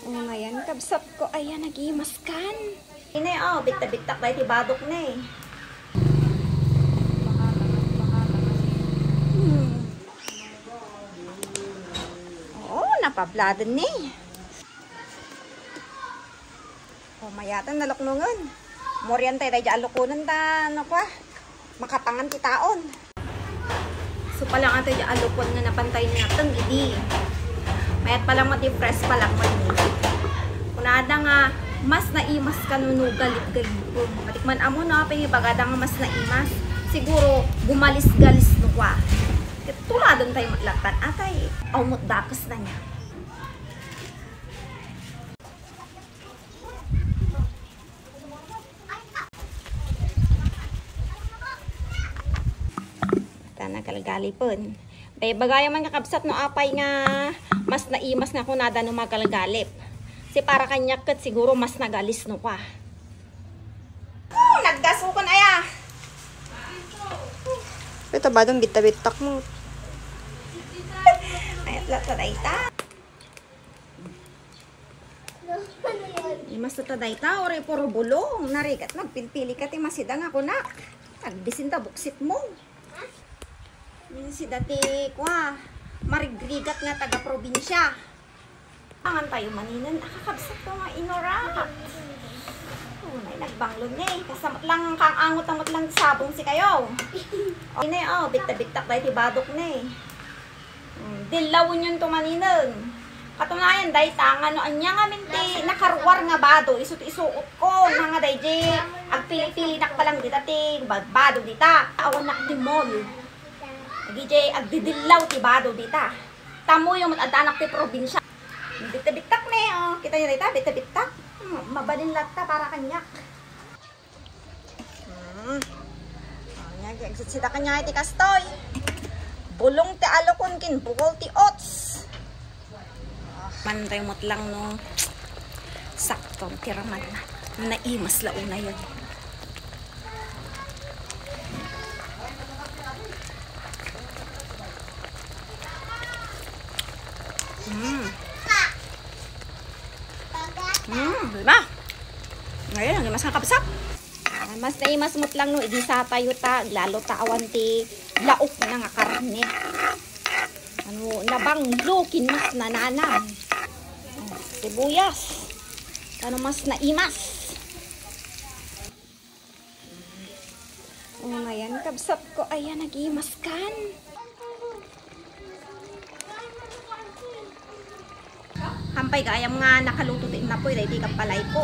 O ngayon, kabsap ko, ayan, nag-imaskan. Ine, oh, bitta-bittak tayo tibadok na eh. Oo, napabladan na eh. O, mayatan naloknungan. Morian tayo tayo alukunan ta, ano kwa, makatangan ti taon. So palang ang tayo alukon nga napantay na natin, idi. Mayat palang mati-press palang mani. Kunada nga, mas naimas ka galit-galit. Patikman amo na, pangibagada nga mas naimas. Siguro, gumalis-galis no kwa. Tuladon tayo matlatan, atay, awmot dakas na niya. Nagalgalipon. Bay bagay man kakabsat no apay nga mas naimas nga kunada no magalgalip. Si para kanya ket siguro mas nagalis no pa. Naggasukon aya. Ito ba dong bitta-bittak mo? Ayat lata dayta. Mas ta dayta ore puro bulong narigat nagpilpili ka ti masidang ako na. Agdisinta buksit mo. Si dati kwa, marigrigat nga taga-probinsya. Angan tayo maninan, nakakabsat ko nga inorat. May nagbanglon niya eh. Kasamot lang kang angot-angot lang sabong si kayo. O, ine, oh, bitta-bittak tayo tibadok na eh. Dilawon yun to maninan. Katunayan, dahi tangan, no, anya nga minti, nakarwar nga bado, isut-isuot ko, nga dahi di, agpili-pili nak palang dita ti, bado dita, awan nak ti mall. DJ agdidilaw ti bado dita. Tamo yung matanak ti probinsya. Bitta-bittak na eh. Oh. Kita nyo dita, bitta-bittak. Mabalin lata para kanyak. Sida kanya iti kastoy. Bulong ti alokon kin, bukol ti ots. Mantay mo't lang no. Saktong tiraman na. Naimas launa yun. Diba? Ngayon, ang mas nakapsap. Mas naimas mo't lang no, igisa tayo ta, lalo ta awanti, laok na nga karne. Ano, nabanglo, kinmas na nanang. Sibuyas. Ano mas naimas. O ngayon, kabsap ko, ayan, nag-imaskan. Hampay gayam nga nakaluto din na po, di kapalay ko.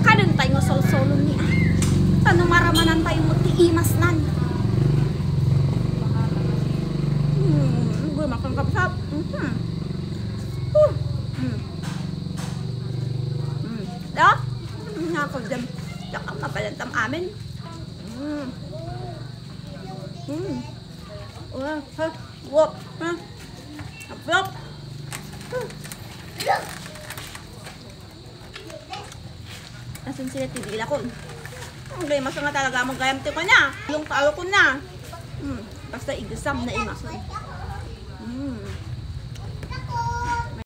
Kanon tayo nga sol-solon niya. Tanong maramanan tayo mo tiimas nan. Gumakang kapsap. Da? Nakagdam. Saka mapalantam amin. Wop. Wop. Asan sila tigila ko? Ang gaymas nga talaga magayam ti ko niya. Yung talo ko na. Basta igasam na imason.